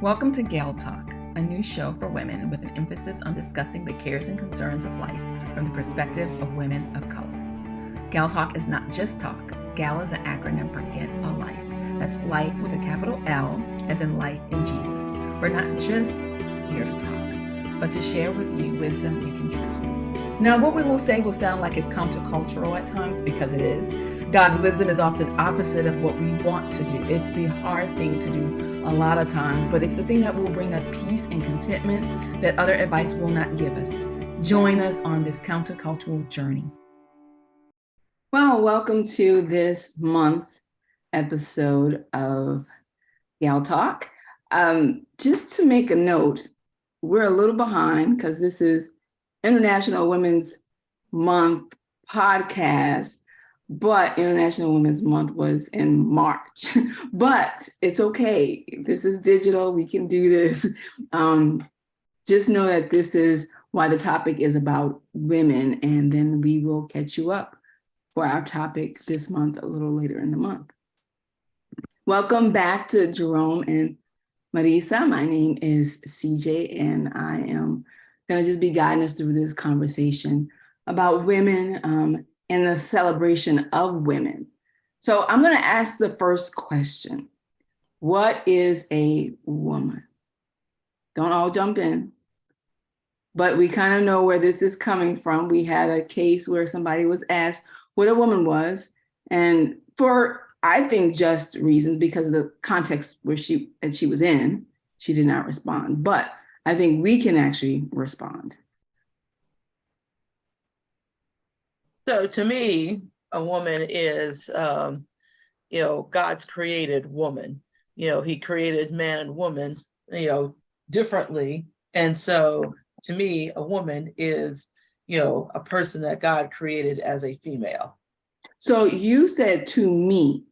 Welcome to gaLtalk, a new show for women with an emphasis on discussing the cares and concerns of life from the perspective of women of color. gaLtalk is not just talk. Gal is an acronym for Get a Life. That's life with a capital L, as in life in Jesus. We're not just here to talk, but to share with you wisdom you can trust. Now, what we will say will sound like it's countercultural at times, because it is. God's wisdom is often opposite of what we want to do. It's the hard thing to do a lot of times, but it's the thing that will bring us peace and contentment that other advice will not give us. Join us on this countercultural journey. Well, welcome to this month's episode of gaLtalk. Just to make a note, we're a little behind because this is International Women's Month podcast, but International Women's Month was in March. But it's okay. This is digital. We can do this. Just know that this is why the topic is about women, and then we will catch you up for our topic this month, a little later in the month. Welcome back to Jerome and Marisa. My name is CJ, and I am going to just be guiding us through this conversation about women and the celebration of women. So I'm going to ask the first question. What is a woman? Don't all jump in, but we kind of know where this is coming from. We had a case where somebody was asked what a woman was, and for, I think, just reasons, because of the context where she was in, she did not respond. But I think we can actually respond. So to me, a woman is, God's created woman. He created man and woman, differently. And so to me, a woman is, a person that God created as a female. So you said to me,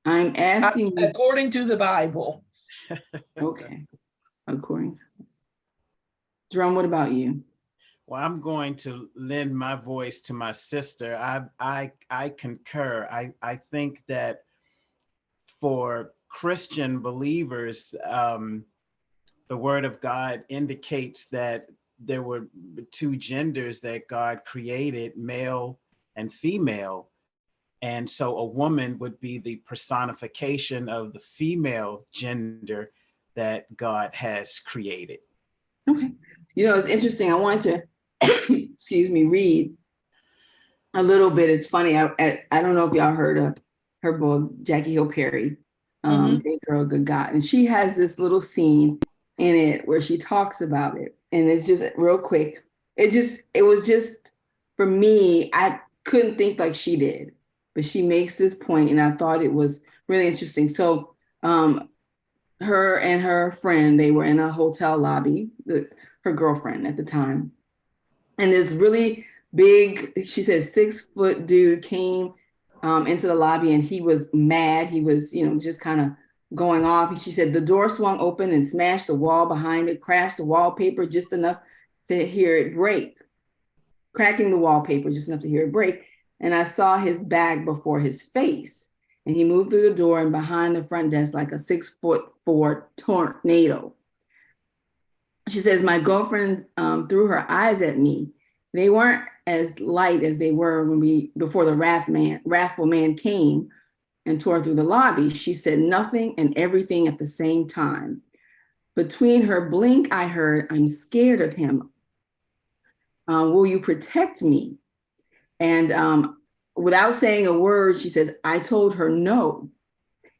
I'm asking you. According to the Bible. Okay. According to Jerome, what about you? Well, I'm going to lend my voice to my sister. I concur. I think that for Christian believers, the Word of God indicates that there were two genders that God created, male and female. And so a woman would be the personification of the female gender that God has created. Okay. It's interesting. I wanted to, read a little bit. It's funny. I don't know if y'all heard of her book, Jackie Hill Perry, Great Girl, Good God. And she has this little scene in it where she talks about it. And it's just real quick. It was just, for me, I couldn't think like she did, but she makes this point, and I thought it was really interesting. So her and her friend, they were in a hotel lobby, her girlfriend at the time. And this really big, she said, 6-foot dude came into the lobby, and he was mad. He was, just kind of going off. She said the door swung open and smashed the wall behind it, crashed the wallpaper just enough to hear it break, cracking the wallpaper just enough to hear it break. And I saw his bag before his face, and he moved through the door and behind the front desk like a 6'4" tornado. She says, my girlfriend threw her eyes at me. They weren't as light as they were before the wrathful man came and tore through the lobby. She said nothing and everything at the same time. Between her blink, I heard, I'm scared of him. Will you protect me? And without saying a word, she says, I told her no.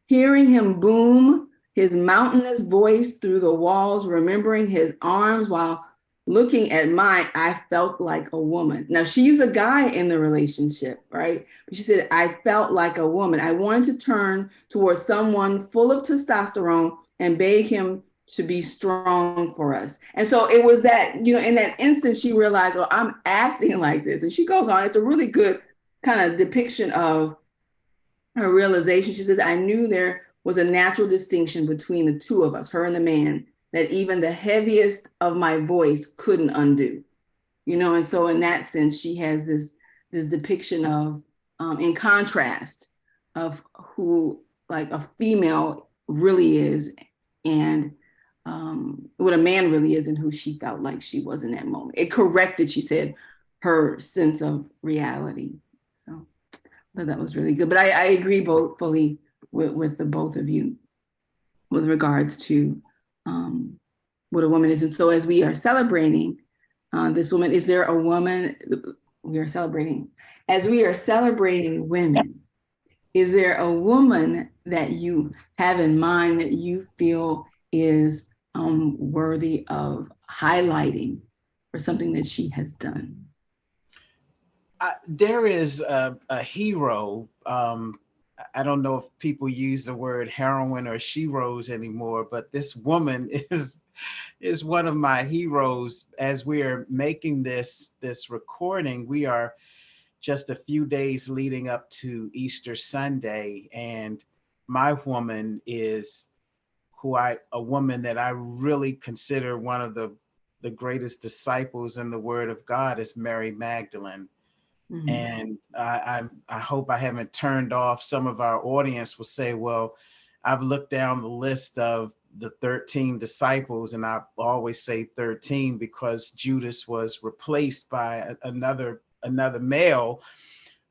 Hearing him boom his mountainous voice through the walls, remembering his arms while looking at mine, I felt like a woman. Now, she's a guy in the relationship, right? But she said, I felt like a woman. I wanted to turn towards someone full of testosterone and beg him to be strong for us. And so it was that, in that instance, she realized, oh, I'm acting like this. And she goes on. It's a really good kind of depiction of her realization. She says, I knew there was a natural distinction between the two of us, her and the man, that even the heaviest of my voice couldn't undo. And so in that sense, she has this depiction of, in contrast, of who like a female really is, and what a man really is and who she felt like she was in that moment. It corrected, she said, her sense of reality. So, but that was really good. But I agree both fully with the both of you with regards to what a woman is. And so as we are celebrating this woman, is there a woman we are celebrating? As we are celebrating women, is there a woman that you have in mind that you feel is worthy of highlighting for something that she has done? There is a hero. I don't know if people use the word heroine or sheroes anymore, but this woman is one of my heroes. As we are making this recording, we are just a few days leading up to Easter Sunday, and my woman is a woman that I really consider one of the greatest disciples in the Word of God is Mary Magdalene. Mm-hmm. And I hope I haven't turned off some of our audience will say, well, I've looked down the list of the 13 disciples, and I always say 13 because Judas was replaced by another male.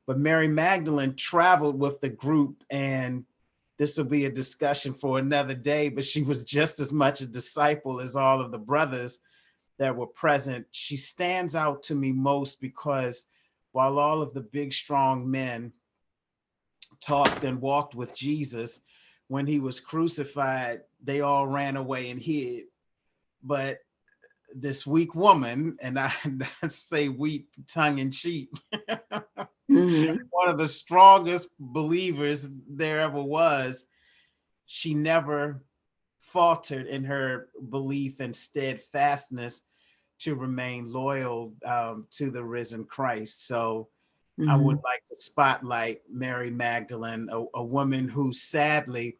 But Mary Magdalene traveled with the group, and this will be a discussion for another day, but she was just as much a disciple as all of the brothers that were present. She stands out to me most because while all of the big, strong men talked and walked with Jesus, when he was crucified, they all ran away and hid. But this weak woman, and I say weak tongue in cheek, Mm-hmm. one of the strongest believers there ever was, she never faltered in her belief and steadfastness to remain loyal to the risen Christ. So I would like to spotlight Mary Magdalene, a woman who sadly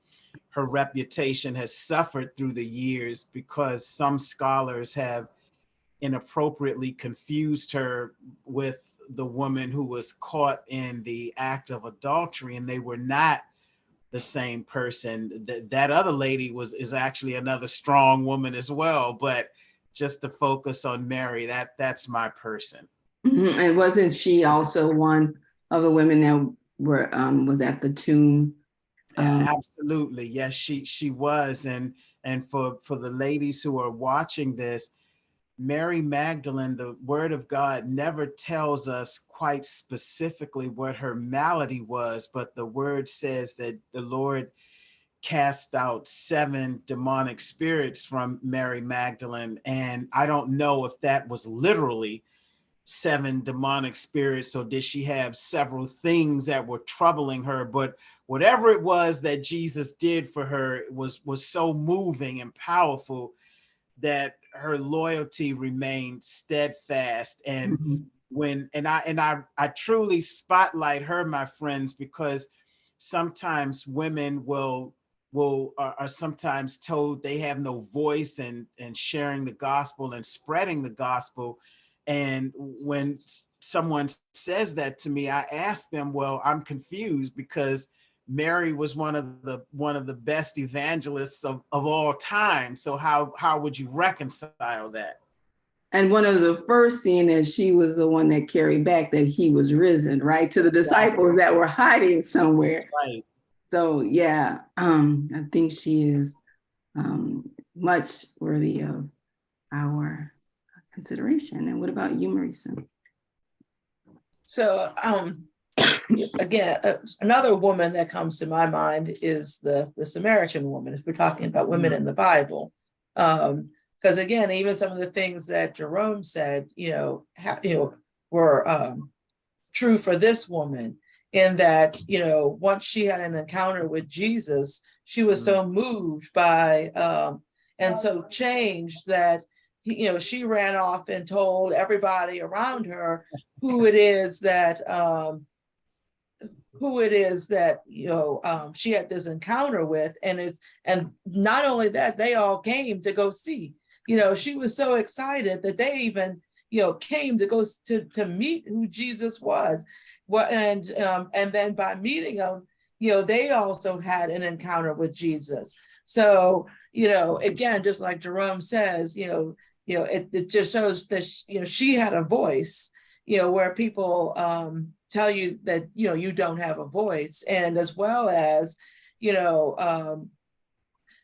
her reputation has suffered through the years because some scholars have inappropriately confused her with the woman who was caught in the act of adultery, and they were not the same person. That other lady is actually another strong woman as well, but just to focus on Mary, that's my person. Mm-hmm. And wasn't she also one of the women that were was at the tomb? Absolutely, yes, she was, and for the ladies who are watching this, Mary Magdalene, the Word of God never tells us quite specifically what her malady was, but the Word says that the Lord cast out 7 demonic spirits from Mary Magdalene. And I don't know if that was literally 7 demonic spirits, or did she have several things that were troubling her? But whatever it was that Jesus did for her was so moving and powerful that her loyalty remained steadfast. And Mm-hmm. I truly spotlight her, my friends, because sometimes women are sometimes told they have no voice in sharing the gospel and spreading the gospel. And when someone says that to me, I ask them, well, I'm confused because Mary was one of the best evangelists of all time. So how would you reconcile that? And one of the first seen is she was the one that carried back that he was risen, right? To the disciples that were hiding somewhere. That's right. So yeah, I think she is much worthy of our consideration. And what about you, Marisa? So again, another woman that comes to my mind is the Samaritan woman, if we're talking about women in the Bible. Because again, even some of the things that Jerome said, were true for this woman, in that, once she had an encounter with Jesus, she was so moved by and so changed that she ran off and told everybody around her who it is that she had this encounter with, and not only that, they all came to go see. She was so excited that they even came to go to meet who Jesus was. And then by meeting him, they also had an encounter with Jesus. So again, just like Jerome says, it just shows that, she had a voice, where people tell you that, you don't have a voice. And as well as,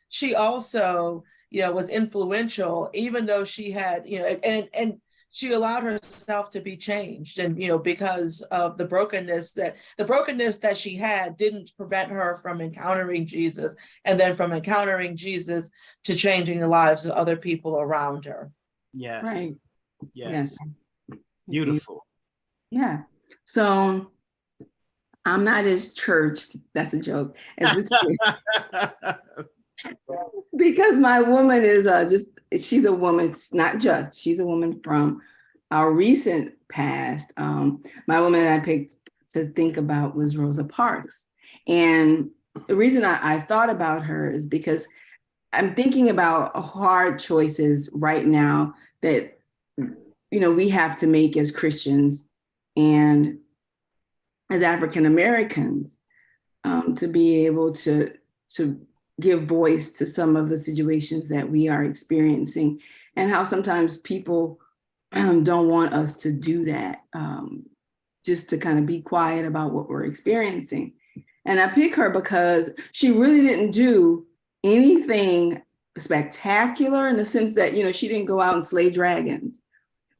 she also, was influential, even though she had, and she allowed herself to be changed. And, because of the brokenness that she had didn't prevent her from encountering Jesus, and then from encountering Jesus to changing the lives of other people around her. Yes. Right. Yes. Beautiful. Yeah. So I'm not as churched, that's a joke, as this because my woman is she's a woman, she's a woman from our recent past. My woman that I picked to think about was Rosa Parks. And the reason I thought about her is because I'm thinking about hard choices right now that, we have to make as Christians and as African Americans, to be able to give voice to some of the situations that we are experiencing, and how sometimes people don't want us to do that, just to kind of be quiet about what we're experiencing. And I pick her because she really didn't do anything spectacular in the sense that, she didn't go out and slay dragons.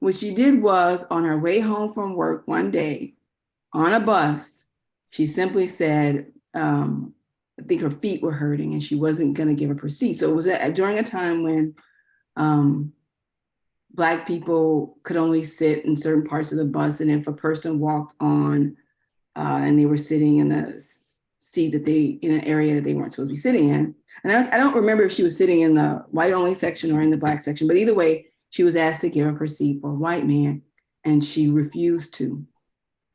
What she did was, on her way home from work one day on a bus, she simply said, I think her feet were hurting and she wasn't going to give up her seat. So it was during a time when Black people could only sit in certain parts of the bus. And if a person walked on and they were sitting in the seat in an area they weren't supposed to be sitting in. And I don't remember if she was sitting in the white only section or in the Black section, but either way, she was asked to give up her seat for a white man and she refused to.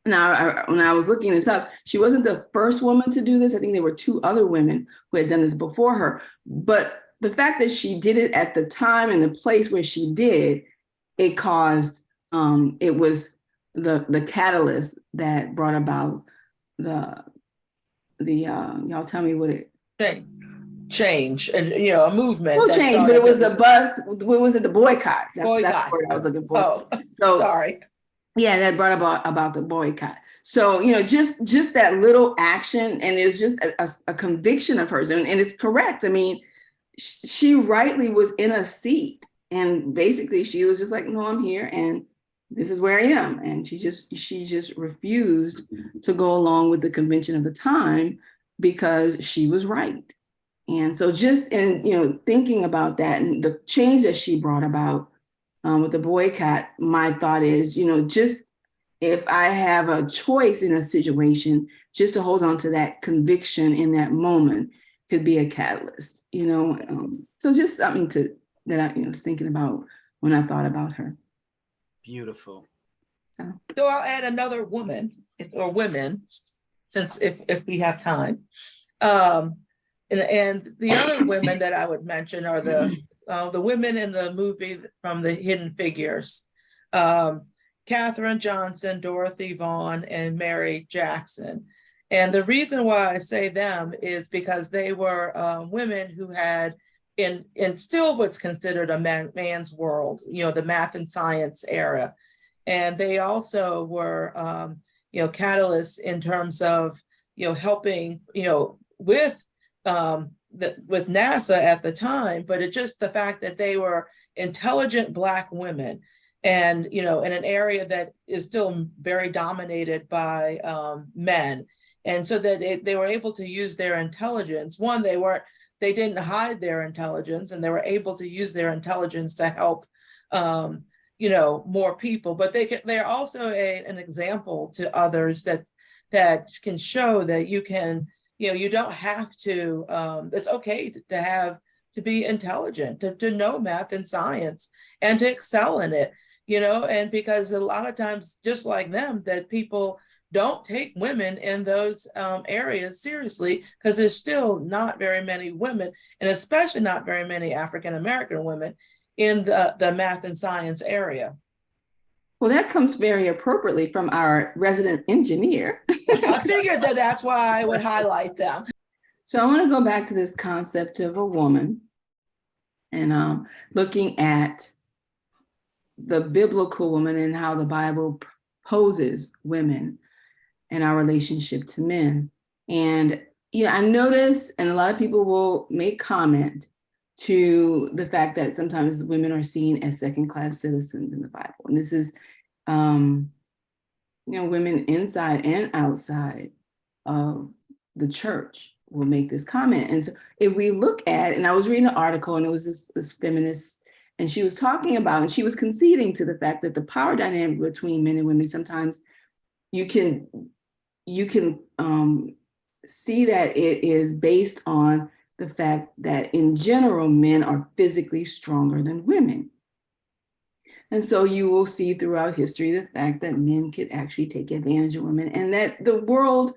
Now, when I was looking this up, she wasn't the first woman to do this. I think there were 2 other women who had done this before her. But the fact that she did it at the time and the place where she did, it caused, it was the catalyst that brought about the y'all tell me what it. Change and, a movement. No change, but it was the bus. What was it? The boycott. That's the word I was looking for. Oh, so sorry. Yeah, that brought about the boycott. So, just that little action, and it's just a conviction of hers, and it's correct. I mean, she rightly was in a seat, and basically she was just like, no, I'm here, and this is where I am. And she just refused to go along with the convention of the time because she was right. And so just in, thinking about that and the change that she brought about, with the boycott, my thought is, just if I have a choice in a situation, just to hold on to that conviction in that moment could be a catalyst, So just something that I was thinking about when I thought about her. Beautiful. So I'll add another woman or women, since if we have time. And the other women that I would mention are the women in the movie from the Hidden Figures, Katherine Johnson, Dorothy Vaughan, and Mary Jackson. And the reason why I say them is because they were women who had in still what's considered a man's world, the math and science era. And they also were, catalysts in terms of, helping, with NASA at the time, but it's just the fact that they were intelligent Black women, and in an area that is still very dominated by men, and so that they were able to use their intelligence. One, they didn't hide their intelligence, and they were able to use their intelligence to help more people. But they're also an example to others that can show that you can. You don't have to, it's okay to be intelligent, to know math and science and to excel in it, and because a lot of times, just like them, that people don't take women in those areas seriously, because there's still not very many women, and especially not very many African-American women in the math and science area. Well, that comes very appropriately from our resident engineer. I figured that's why I would highlight them. So I want to go back to this concept of a woman. and looking at the biblical woman and how the Bible poses women and our relationship to men. And I notice, and a lot of people will make comment to the fact that sometimes women are seen as second-class citizens in the Bible. And this is, women inside and outside of the church will make this comment. And so if we look at, and I was reading an article, and it was this feminist, and she was talking about, and she was conceding to the fact that the power dynamic between men and women, sometimes you can see that it is based on the fact that in general, men are physically stronger than women. And so you will see throughout history the fact that men could actually take advantage of women, and that the world,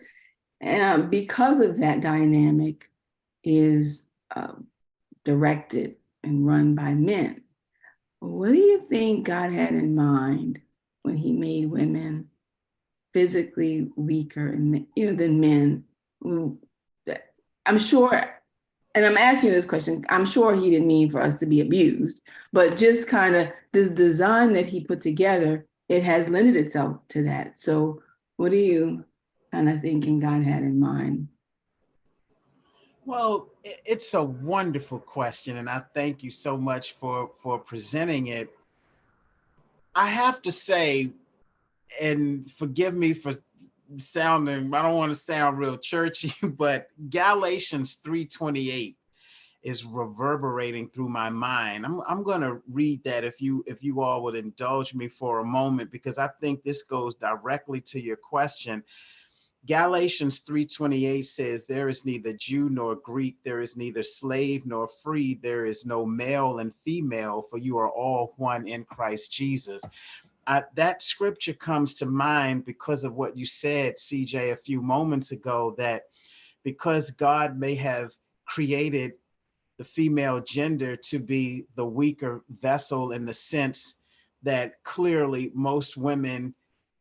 because of that dynamic, is directed and run by men. What do you think God had in mind when he made women physically weaker than men? I'm sure, and I'm asking you this question, I'm sure he didn't mean for us to be abused, but just kind of this design that he put together, it has lended itself to that. So what do you kind of thinking God had in mind? Well, it's a wonderful question, and I thank you so much for presenting it. I have to say, and forgive me for sounding, I don't want to sound real churchy, but Galatians 3:28 is reverberating through my mind. I'm going to read that if you all would indulge me for a moment, because I think this goes directly to your question. Galatians 3:28 says, there is neither Jew nor Greek, there is neither slave nor free, there is no male and female, for you are all one in Christ Jesus. That scripture comes to mind because of what you said, CJ, a few moments ago, that because God may have created the female gender to be the weaker vessel, in the sense that clearly most women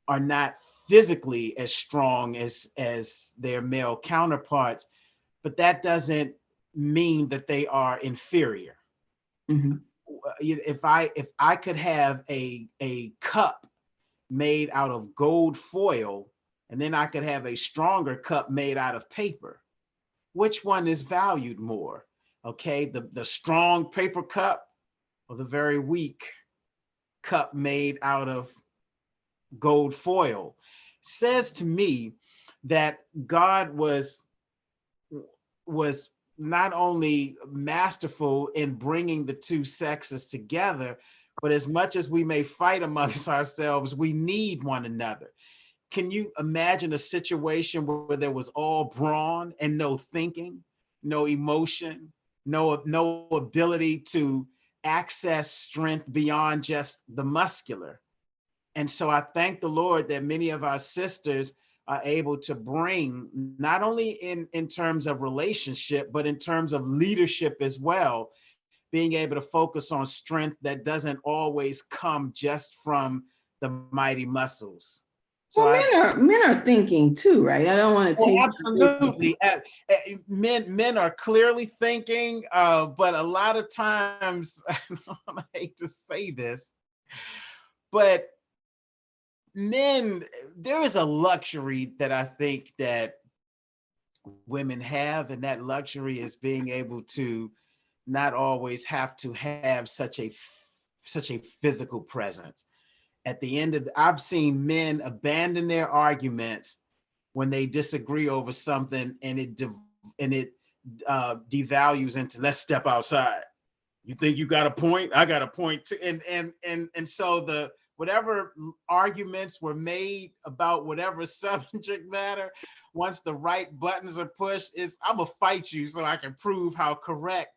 are not physically as strong as their male counterparts, but that doesn't mean that they are inferior. Mm-hmm. If I could have a cup made out of gold foil, and then I could have a stronger cup made out of paper, which one is valued more? Okay, the strong paper cup, or the very weak cup made out of gold foil? Says to me that God was not only masterful in bringing the two sexes together, but as much as we may fight amongst ourselves, we need one another. Can you imagine a situation where there was all brawn and no thinking, no emotion, no ability to access strength beyond just the muscular? And so I thank the Lord that many of our sisters are able to bring, not only in terms of relationship, but in terms of leadership as well, being able to focus on strength that doesn't always come just from the mighty muscles. So Well, men are thinking too, right? I don't want to take absolutely. Men are clearly thinking, but a lot of times, I hate to say this, but men, there is a luxury that I think that women have, and that luxury is being able to not always have to have such a physical presence. At the end of I've seen men abandon their arguments when they disagree over something, and it devalues into, let's step outside. You think you got a point? I got a point too. And so the whatever arguments were made about whatever subject matter, once the right buttons are pushed, is I'm gonna fight you so I can prove how correct.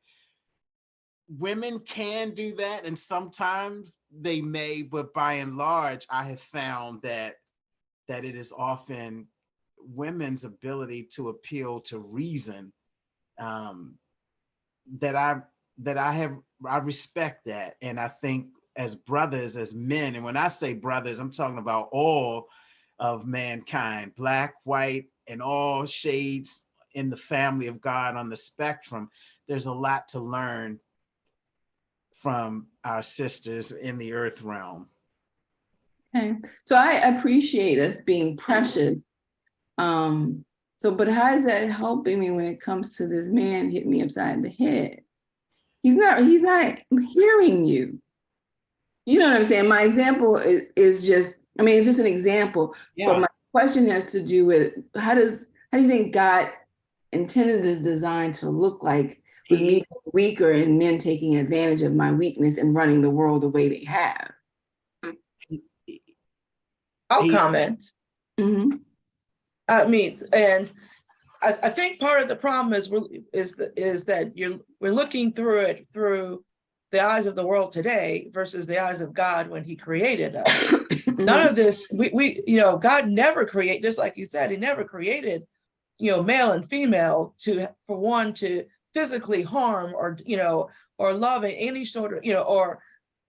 Women can do that, and sometimes they may, but by and large, I have found that it is often women's ability to appeal to reason, that I respect that. And I think as brothers, as men, and when I say brothers, I'm talking about all of mankind, black, white, and all shades in the family of God on the spectrum. There's a lot to learn from our sisters in the earth realm. Okay, so I appreciate us being precious. But how is that helping me when it comes to this man hitting me upside the head? He's not hearing you. You know what I'm saying? My example is just, I mean, it's just an example. Yeah. But my question has to do with how do you think God intended this design to look like, with me weaker and men taking advantage of my weakness and running the world the way they have? I'll comment. Mm-hmm. I mean, and I think part of the problem is that we're looking through it through the eyes of the world today versus the eyes of God when He created us. None of this, God never created, just like you said, He never created, male and female for one to physically harm or love in any sort of, or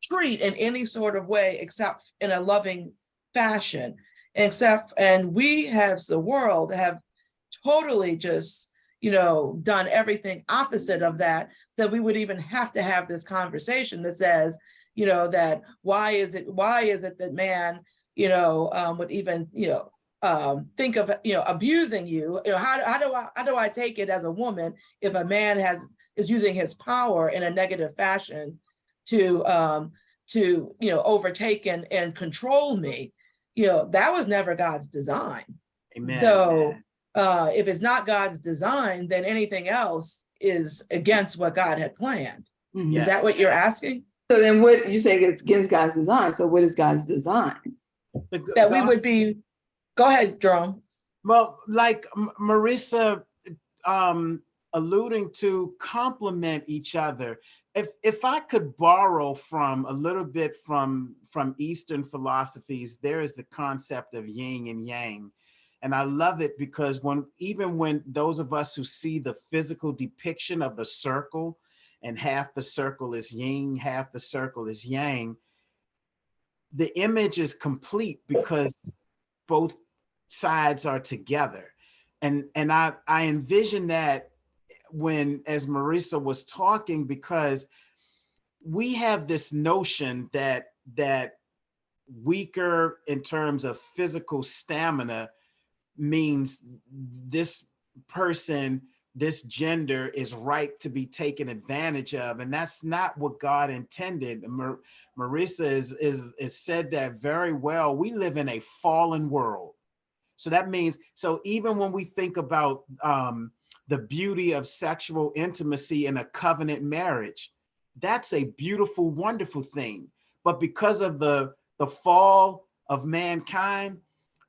treat in any sort of way except in a loving fashion. And we have the world have totally just, done everything opposite of that we would even have to have this conversation that says, that why is it that man, would even, think of, abusing you? How do I take it as a woman if a man is using his power in a negative fashion to overtake and control me? That was never God's design. Amen. So if it's not God's design, then anything else is against what God had planned. Mm-hmm. Is that what you're asking? So then what you say it's against God's design. So what is God's design? That we would be, go ahead, Jerome. Well, like Marissa alluding to, complement each other. If I could borrow from a little bit from Eastern philosophies, there is the concept of yin and yang. And I love it because even when those of us who see the physical depiction of the circle, and half the circle is yin, half the circle is yang, the image is complete because both sides are together. And I envision that as Marissa was talking, because we have this notion that weaker in terms of physical stamina means this person, this gender is right to be taken advantage of. And that's not what God intended. Marissa is said that very well. We live in a fallen world. So that means, so even when we think about the beauty of sexual intimacy in a covenant marriage, that's a beautiful, wonderful thing. But because of the fall of mankind,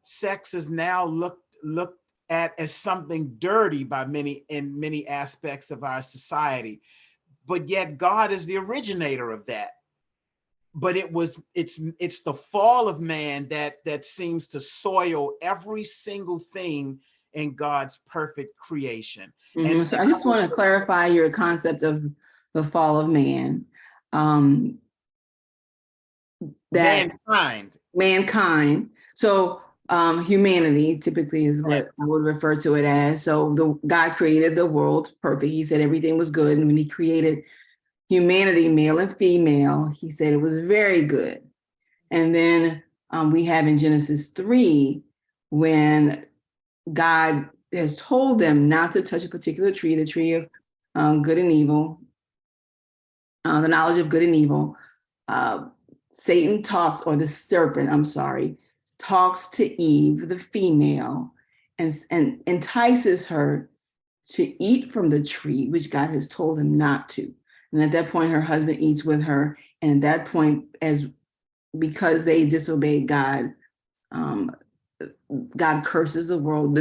sex is now looked at as something dirty by many in many aspects of our society. But yet God is the originator of that. But it's the fall of man that seems to soil every single thing in God's perfect creation. Mm-hmm. And so I just want to clarify your concept of the fall of man. That mankind. So humanity typically is what I would refer to it as. So God created the world perfect. He said everything was good. And when He created humanity, male and female, He said it was very good. And then we have in Genesis 3, when God has told them not to touch a particular tree, the tree of good and evil, the knowledge of good and evil. Satan talks, or the serpent, talks to Eve, the female, and entices her to eat from the tree, which God has told him not to. And at that point, her husband eats with her. And at that point, because they disobeyed God, God curses the world.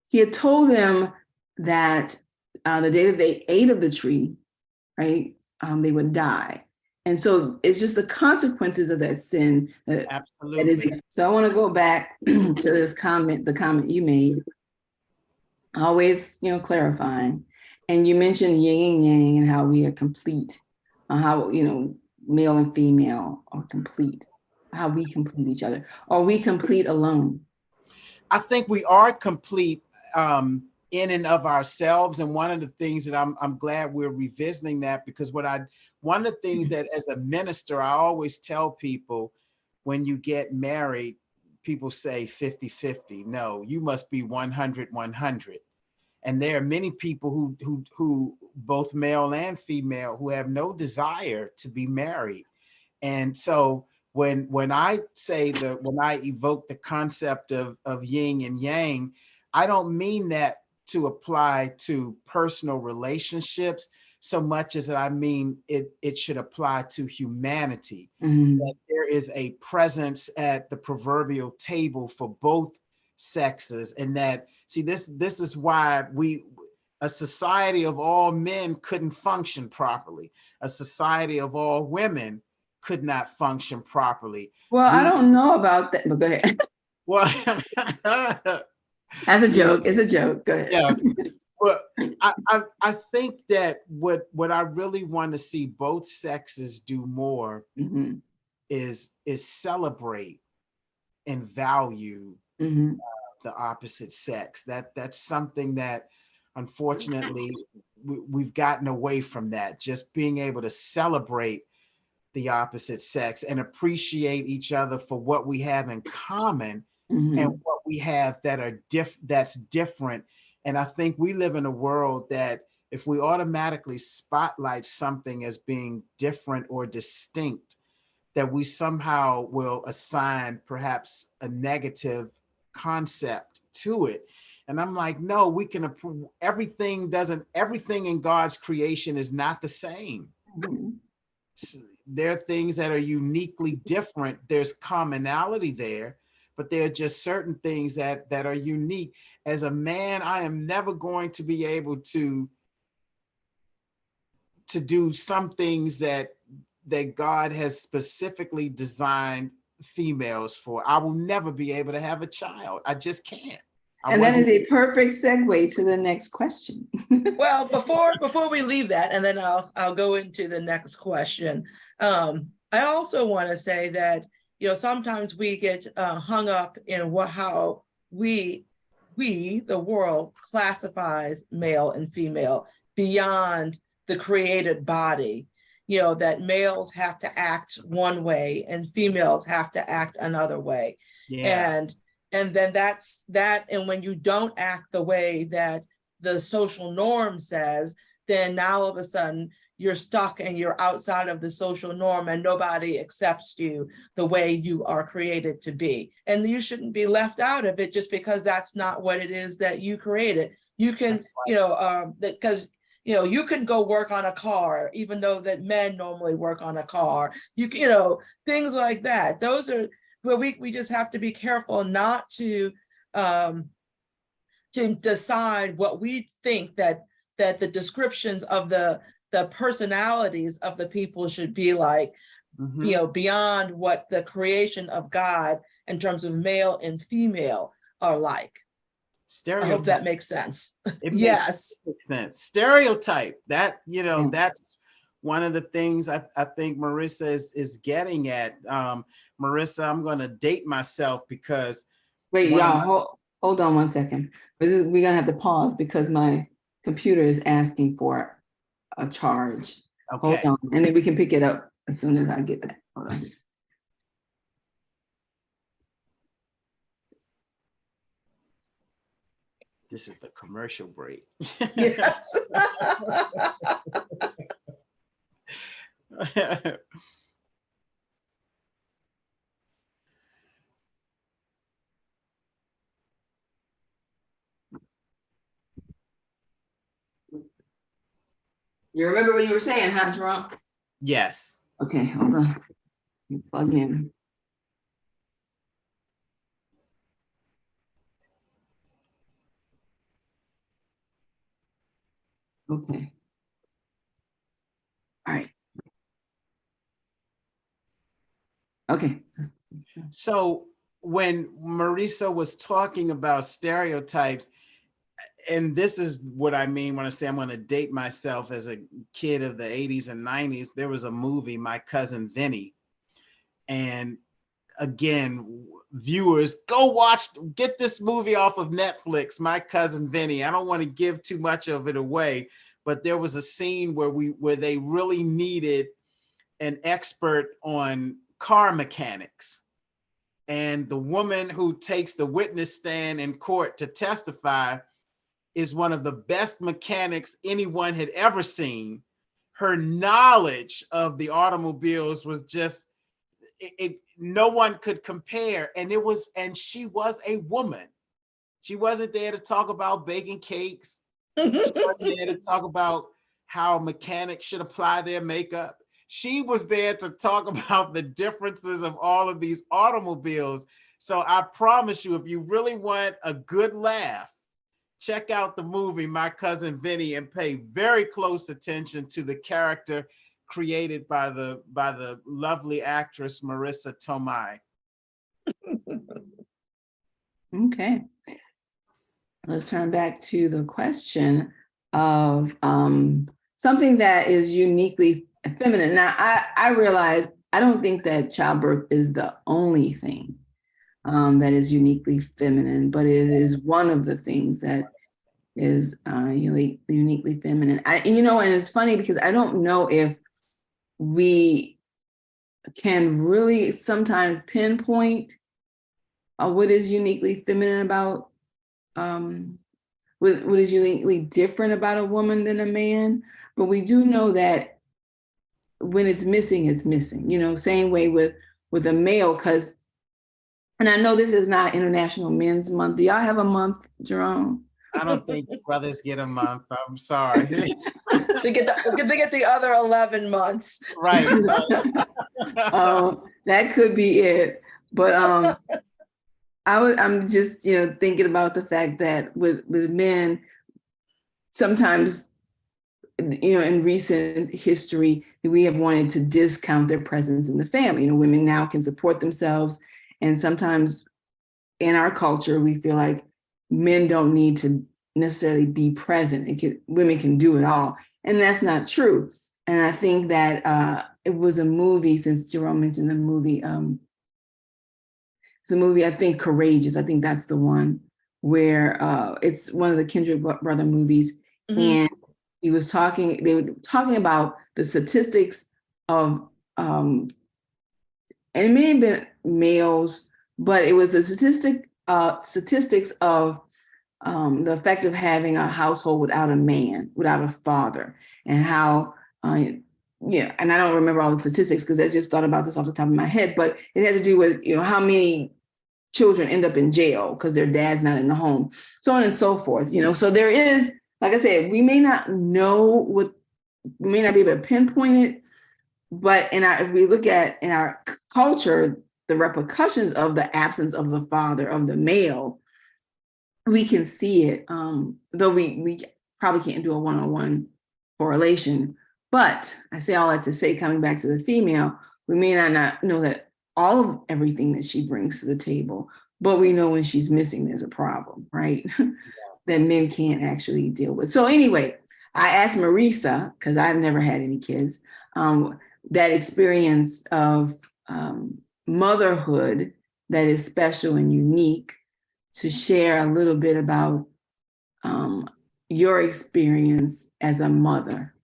He had told them that the day that they ate of the tree, right, they would die. And so it's just the consequences of that sin. Absolutely. So I want to go back to this comment, the comment you made, always, clarifying. And you mentioned yin and yang and how we are complete, how, male and female are complete, how we complete each other. Are we complete alone? I think we are complete in and of ourselves. And one of the things that I'm glad we're revisiting that, because what one of the things that as a minister, I always tell people, when you get married, people say 50-50. No, you must be 100-100. And there are many people who both male and female, who have no desire to be married. And so when I say when I evoke the concept of yin and yang, I don't mean that to apply to personal relationships so much as I mean it should apply to humanity. That there is a presence at the proverbial table for both sexes, and that, see, this is why a society of all men couldn't function properly. A society of all women could not function properly. Well, I don't know about that, but go ahead. Well, That's a joke. It's a joke. Go ahead. yes. Well, I think that what I really want to see both sexes do more is celebrate and value the opposite sex. That's something that, unfortunately, we've gotten away from, that, just being able to celebrate the opposite sex and appreciate each other for what we have in common and what we have that's different. And I think we live in a world that if we automatically spotlight something as being different or distinct, that we somehow will assign perhaps a negative concept to it. And I'm like, no, we can approve everything. Everything in God's creation is not the same. There are things that are uniquely different. There's commonality there, but there are just certain things that are unique. As a man, I am never going to be able to do some things that God has specifically designed females for. I will never be able to have a child. I just can't. And that is a perfect segue to the next question. Well, before we leave that, and then I'll go into the next question. I also want to say that, sometimes we get hung up in how we, the world, classifies male and female beyond the created body. That males have to act one way and females have to act another way. Yeah. And then that's that. And when you don't act the way that the social norm says, then now all of a sudden you're stuck and you're outside of the social norm and nobody accepts you the way you are created to be. And you shouldn't be left out of it just because that's not what it is that you created. You can, because you can go work on a car, even though that men normally work on a car. Things like that. Those are where we just have to be careful not to decide what we think that the descriptions of the personalities of the people should be like, beyond what the creation of God in terms of male and female are like. I hope that makes sense. It yes. makes sense. Stereotype, that, that's one of the things I think Marissa is getting at. Marissa, I'm going to date myself because. Wait, y'all, hold on 1 second. We're going to have to pause because my computer is asking for a charge. Okay. Hold on, and then we can pick it up as soon as I get back. Hold on. This is the commercial break. Yes. You remember what you were saying, huh, drunk? Yes. Okay, hold on. You plug in. Okay. All right. Okay. So when Marissa was talking about stereotypes, and this is what I mean when I say I'm going to date myself, as a kid of the 80s and 90s, there was a movie, My Cousin Vinny. And again, viewers, get this movie off of Netflix, My Cousin Vinny. I don't want to give too much of it away, but there was a scene where they really needed an expert on car mechanics. And the woman who takes the witness stand in court to testify is one of the best mechanics anyone had ever seen. Her knowledge of the automobiles was just, no one could compare. And she was a woman. She wasn't there to talk about baking cakes. She wasn't there to talk about how mechanics should apply their makeup. She was there to talk about the differences of all of these automobiles. So I promise you, if you really want a good laugh, check out the movie My Cousin Vinny and pay very close attention to the character created by the lovely actress Marissa Tomei. Okay. Let's turn back to the question of something that is uniquely feminine. Now, I realize I don't think that childbirth is the only thing that is uniquely feminine, but it is one of the things that is uniquely feminine. And it's funny because I don't know if we can really sometimes pinpoint what is uniquely feminine about what is uniquely different about a woman than a man, but we do know that when it's missing, same way with a male, because, and I know this is not International Men's Month. Do y'all have a month, Jerome? I don't think brothers get a month. I'm sorry. They get the other 11 months. Right. That could be it. But I'm just thinking about the fact that with men, sometimes in recent history, we have wanted to discount their presence in the family. Women now can support themselves, and sometimes in our culture, we feel like men don't need to necessarily be present. Women can do it all, and that's not true. And I think that it was a movie, since Jerome mentioned the movie. It's a movie, I think, Courageous. I think that's the one where it's one of the Kendrick brother movies. Mm-hmm. And they were talking about the statistics of, and it may have been males, but it was the statistics of the effect of having a household without a man, without a father, and how, and I don't remember all the statistics because I just thought about this off the top of my head, but it had to do with, how many children end up in jail because their dad's not in the home, so on and so forth. So there is, like I said, we may not be able to pinpoint it, but if we look at in our culture, the repercussions of the absence of the father, of the male, we can see it, though we probably can't do a one-on-one correlation. But I say all that to say, coming back to the female, we may not know that all of everything that she brings to the table, but we know when she's missing, there's a problem, right? That men can't actually deal with. So anyway, I asked Marissa, because I've never had any kids, that experience of motherhood that is special and unique, to share a little bit about your experience as a mother.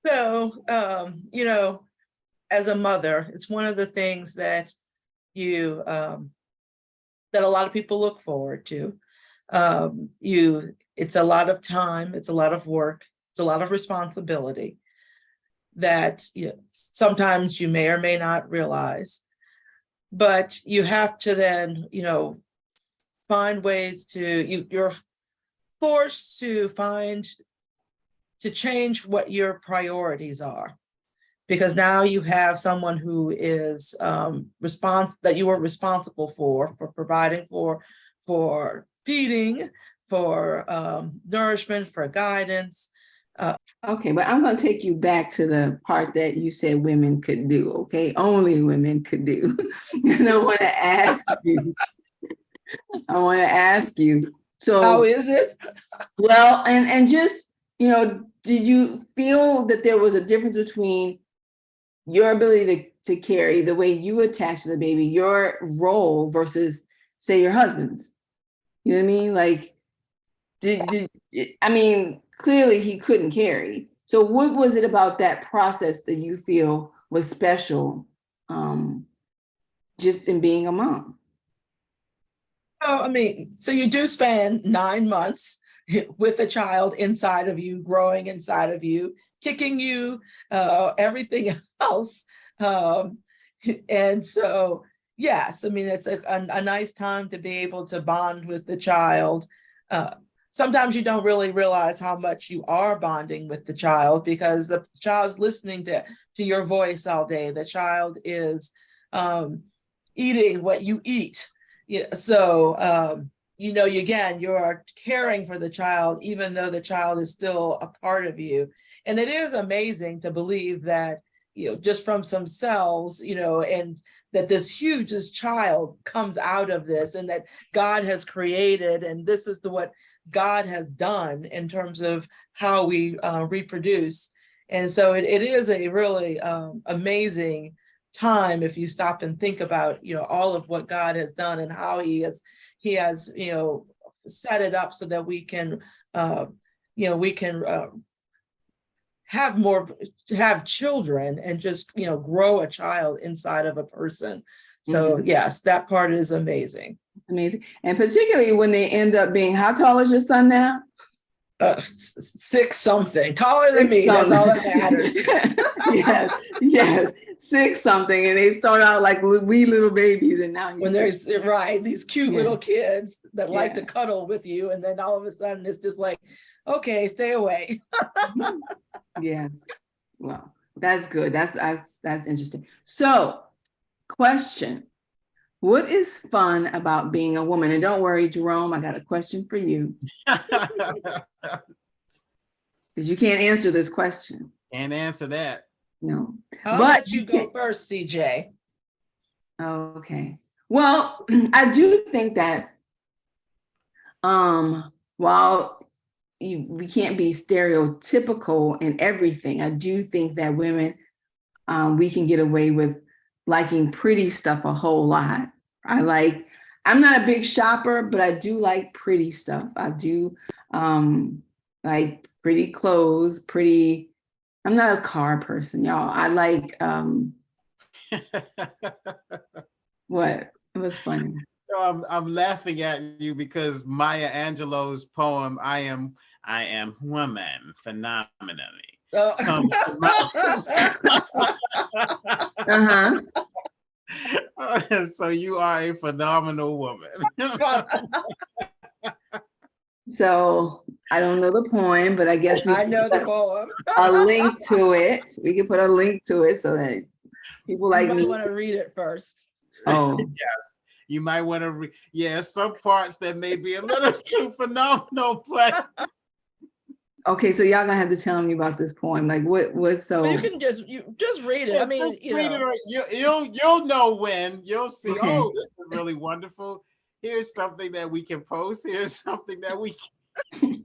So, as a mother, it's one of the things that that a lot of people look forward to. It's a lot of time, it's a lot of work, it's a lot of responsibility that sometimes you may or may not realize, but you have to then, find ways you're forced to change what your priorities are. Because now you have someone who is that you are responsible for providing, for feeding, for nourishment, for guidance. Okay, but I'm going to take you back to the part that you said women could do. Okay, only women could do. And I want to ask you. So how is it? Well, and just did you feel that there was a difference between your ability to carry, the way you attach to the baby, your role versus, say, your husband's? You know what I mean? Like, I mean, clearly he couldn't carry. So what was it about that process that you feel was special, just in being a mom? Oh, I mean, so you do spend 9 months with a child inside of you, growing inside of you, kicking you, everything else. Um, and so, yes, I mean, it's a nice time to be able to bond with the child. Uh, Sometimes you don't really realize how much you are bonding with the child because the child's listening to your voice all day. The child is eating what you eat. Yeah, so again, you're caring for the child, even though the child is still a part of you. And it is amazing to believe that, just from some cells, and that this child comes out of this and that God has created, and this is what God has done in terms of how we reproduce. And so it is a really amazing time if you stop and think about all of what God has done and how he has set it up so that we can have children and just grow a child inside of a person. So yes, that part is amazing. Amazing. And particularly when they end up being, how tall is your son now? 6 something, taller than me. That's all that matters. yes, 6 something, and they start out like wee little babies, and now when there's these cute little kids that like to cuddle with you, and then all of a sudden it's just like, okay, stay away. Yes, well, that's good. That's interesting. So, question. What is fun about being a woman? And don't worry, Jerome, I got a question for you. Because you can't answer this question. Can't answer that. No. I'll let you go first, CJ. Okay. Well, I do think that while we can't be stereotypical in everything, I do think that women, we can get away with liking pretty stuff a whole lot. I'm not a big shopper, but I do like pretty stuff. I do like pretty clothes, I'm not a car person, y'all. I like, what? It was funny. I'm laughing at you because Maya Angelou's poem, I am woman phenomenally. So you are a phenomenal woman. So I don't know the poem, but I guess I know the poem. A link to it. We can put a link to it so that people like me want to read it first. Oh, yes. You might want to read. Yeah, some parts that may be a little too phenomenal, but okay, so y'all gonna have to tell me about this poem. Like what's so? Well, you can just read it. Yeah, I mean, read it. You'll know when. You'll see. Okay. Oh, this is really wonderful. Here's something that we can post. Here's something that we can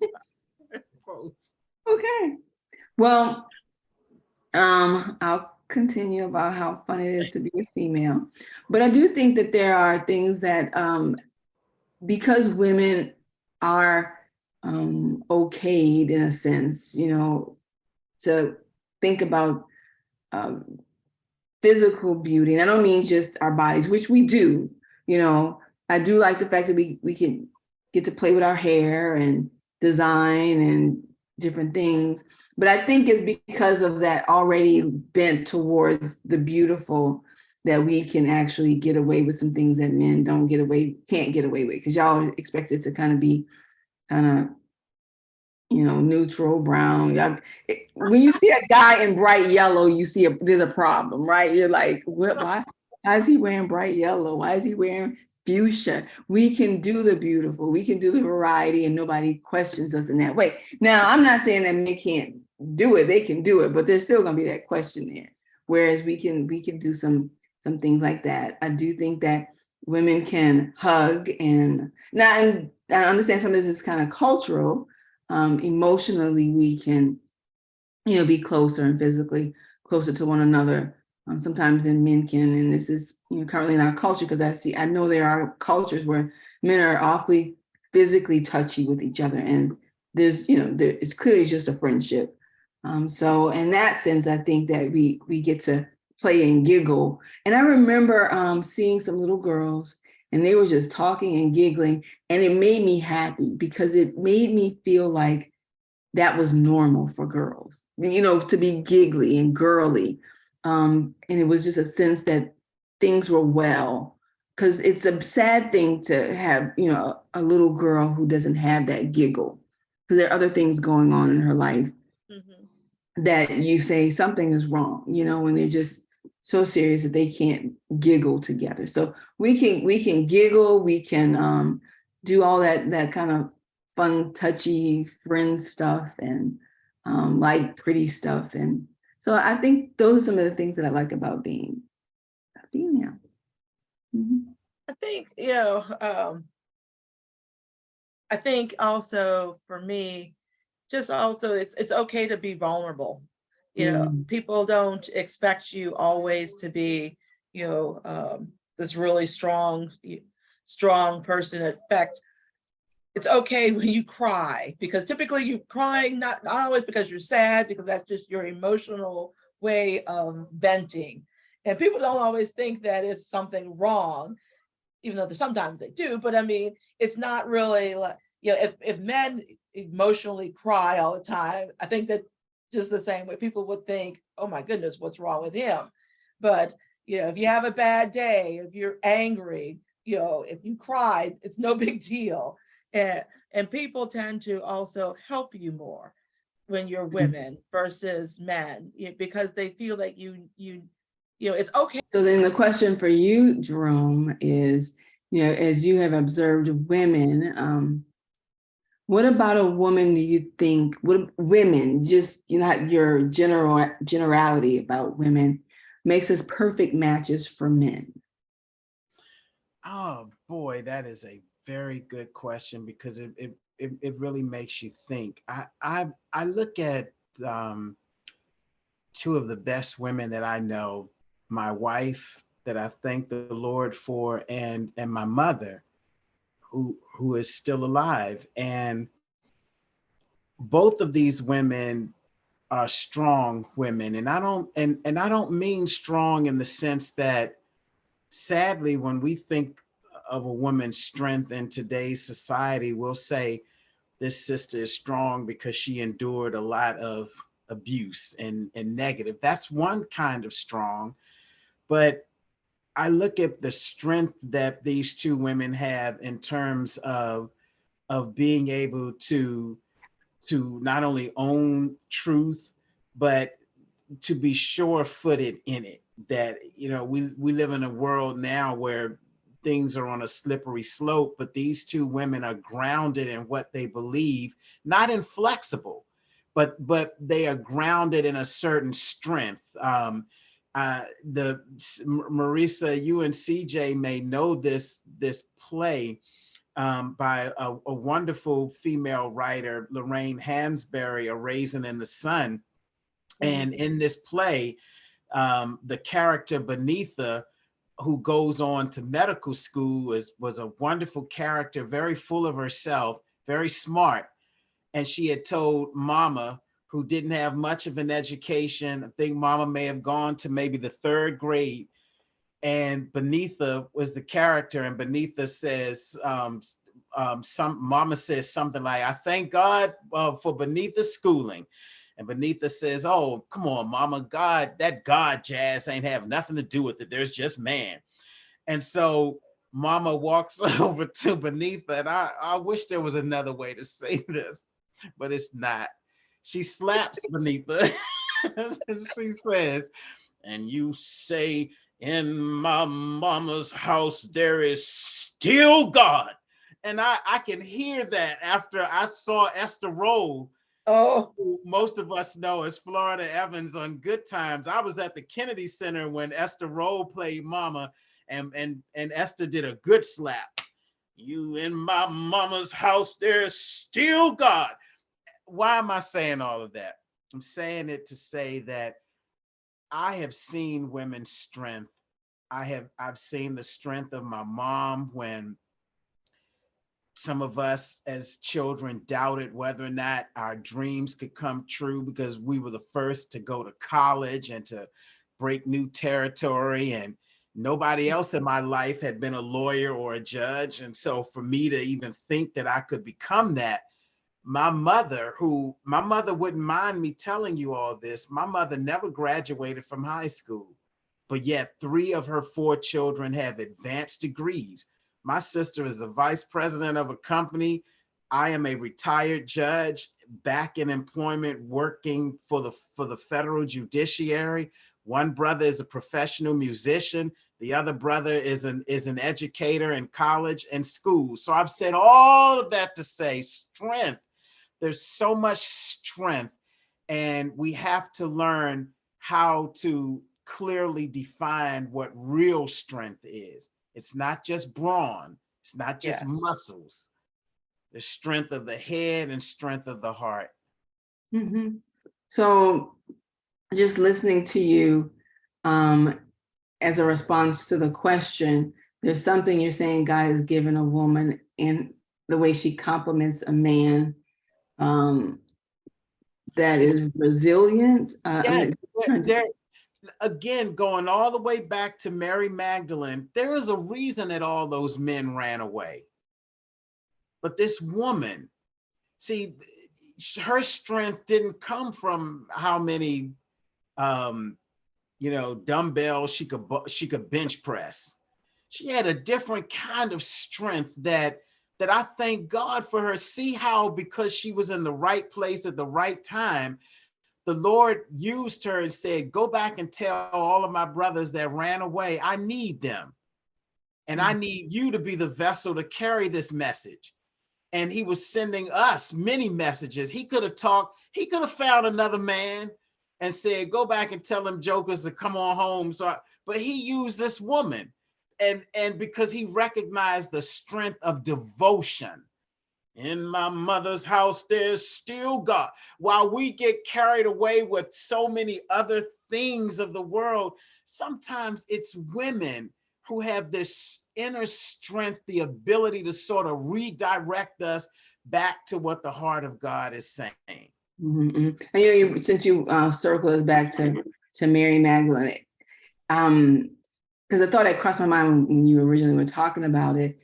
post. Okay. Well, I'll continue about how fun it is to be a female, but I do think that there are things that because women are okayed in a sense, to think about physical beauty. And I don't mean just our bodies, which we do. I do like the fact that we can get to play with our hair and design and different things. But I think it's because of that already bent towards the beautiful that we can actually get away with some things that men can't get away with, because y'all expect it to kind of be neutral brown. When you see a guy in bright yellow, there's a problem, right? You're like, what? Why is he wearing bright yellow? Why is he wearing fuchsia? We can do the beautiful, we can do the variety, and nobody questions us in that way. Now, I'm not saying that men can't do it; they can do it, but there's still going to be that question there. Whereas we can do some things like that. I do think that women can hug, and I understand some of this is kind of cultural. Emotionally, we can, be closer and physically closer to one another. Sometimes than men can, and this is currently in our culture, because I know there are cultures where men are awfully physically touchy with each other. And there's, it's clearly just a friendship. So in that sense, I think that we get to play and giggle. And I remember seeing some little girls, and they were just talking and giggling, and it made me happy because it made me feel like that was normal for girls, to be giggly and girly. And it was just a sense that things were well, because it's a sad thing to have, a little girl who doesn't have that giggle, because there are other things going on in her life that you say something is wrong, when they're just so serious that they can't giggle together. So we can giggle, we can do all that kind of fun, touchy friend stuff, and like pretty stuff. And so I think those are some of the things that I like about being a female. I think, I think also for me, just also it's okay to be vulnerable. People don't expect you always to be, this really strong person. In fact, it's okay when you cry, because typically you're crying not always because you're sad, because that's just your emotional way of venting. And people don't always think that it's something wrong, even though sometimes they do. But I mean, it's not really like, if men emotionally cry all the time, I think that just the same way people would think, oh my goodness, what's wrong with him? But if you have a bad day, if you're angry, if you cry, it's no big deal. And people tend to also help you more when you're women versus men, because they feel that it's okay. So then the question for you, Jerome, is, as you have observed women, what about a woman do you think, what women, just not your generality about women, makes us perfect matches for men? Oh boy, that is a very good question, because it really makes you think. I look at two of the best women that I know, my wife, that I thank the Lord for, and my mother, who is still alive. And both of these women are strong women. And I don't mean strong in the sense that, sadly, when we think of a woman's strength in today's society, we'll say this sister is strong because she endured a lot of abuse and negative. That's one kind of strong. But I look at the strength that these two women have in terms of being able to not only own truth, but to be sure-footed in it. That we live in a world now where things are on a slippery slope, but these two women are grounded in what they believe, not inflexible, but they are grounded in a certain strength. The Marisa, you and CJ may know this play by a wonderful female writer, Lorraine Hansberry, A Raisin in the Sun. And in this play, the character Beneatha, who goes on to medical school, was a wonderful character, very full of herself, very smart. And she had told Mama, who didn't have much of an education, I think Mama may have gone to maybe the 3rd grade, and Beneatha was the character. And Beneatha says, Mama says something like, I thank God for Beneatha's schooling. And Beneatha says, oh, come on, Mama, that God jazz ain't have nothing to do with it. There's just man. And so Mama walks over to Beneatha, and I wish there was another way to say this, but it's not. She slaps Beneatha. She says, and you say, in my mama's house, there is still God. And I can hear that after I saw Esther Roll, who most of us know as Florida Evans on Good Times. I was at the Kennedy Center when Esther Roll played Mama, and Esther did a good slap. You in my mama's house, there's still God. Why am I saying all of that? I'm saying it to say that I have seen women's strength. I've seen the strength of my mom when some of us as children doubted whether or not our dreams could come true because we were the first to go to college and to break new territory, and nobody else in my life had been a lawyer or a judge. And so for me to even think that I could become that, my mother wouldn't mind me telling you all this. My mother never graduated from high school, but yet 3 of her 4 children have advanced degrees. My sister is a vice president of a company. I am a retired judge back in employment working for the federal judiciary. One brother is a professional musician. The other brother is an educator in college and school. So I've said all of that to say strength. There's so much strength, and we have to learn how to clearly define what real strength is. It's not just brawn. It's not just Yes. muscles. The strength of the head and strength of the heart. Mm-hmm. So just listening to you, as a response to the question, there's something you're saying God has given a woman in the way she compliments a man, that is resilient. Yes, there again, going all the way back to Mary Magdalene, there is a reason that all those men ran away. But this woman, see, her strength didn't come from how many dumbbells she could bench press. She had a different kind of strength that I thank God for her. See how, because she was in the right place at the right time, the Lord used her and said, go back and tell all of my brothers that ran away, I need them. And I need you to be the vessel to carry this message. And he was sending us many messages. He could have found another man and said, go back and tell them jokers to come on home. But he used this woman. And because he recognized the strength of devotion. In my mother's house, there's still God. While we get carried away with so many other things of the world, sometimes it's women who have this inner strength, the ability to sort of redirect us back to what the heart of God is saying. Mm-hmm. And since you circle us back to Mary Magdalene, because I thought it crossed my mind when you originally were talking about it,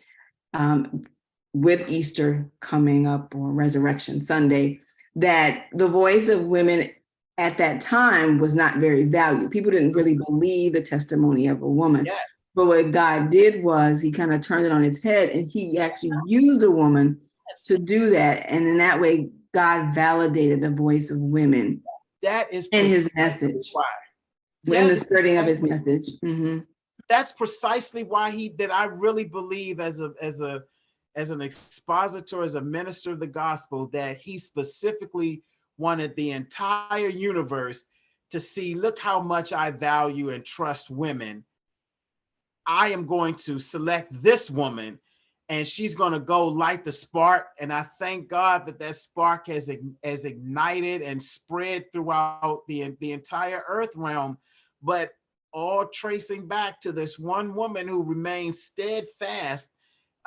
with Easter coming up, or Resurrection Sunday, that the voice of women at that time was not very valued. People didn't really believe the testimony of a woman. Yes. But what God did was he kind of turned it on its head, and he actually used a woman to do that. And in that way, God validated the voice of women. That is in his message. Why. In the spreading of his message. Mm-hmm. That's precisely why that I really believe as an expositor, as a minister of the gospel, that he specifically wanted the entire universe to see, look how much I value and trust women. I am going to select this woman, and she's going to go light the spark. And I thank God that spark has ignited and spread throughout the entire earth realm, but all tracing back to this one woman who remains steadfast,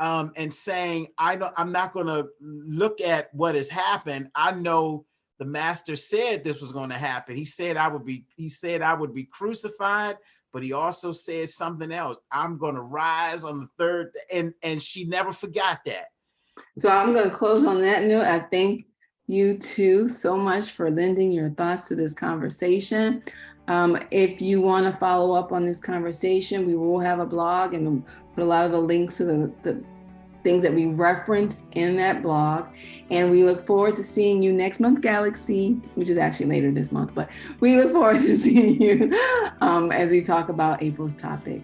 and saying, I'm not going to look at what has happened. I know the master said this was going to happen. He said I would be crucified, but he also said something else. I'm going to rise on the third. And she never forgot that. So I'm going to close on that note. I thank you two so much for lending your thoughts to this conversation. If you want to follow up on this conversation, we will have a blog, and we'll put a lot of the links to the things that we reference in that blog. And we look forward to seeing you next month, Galaxy, which is actually later this month, but we look forward to seeing you as we talk about April's topic.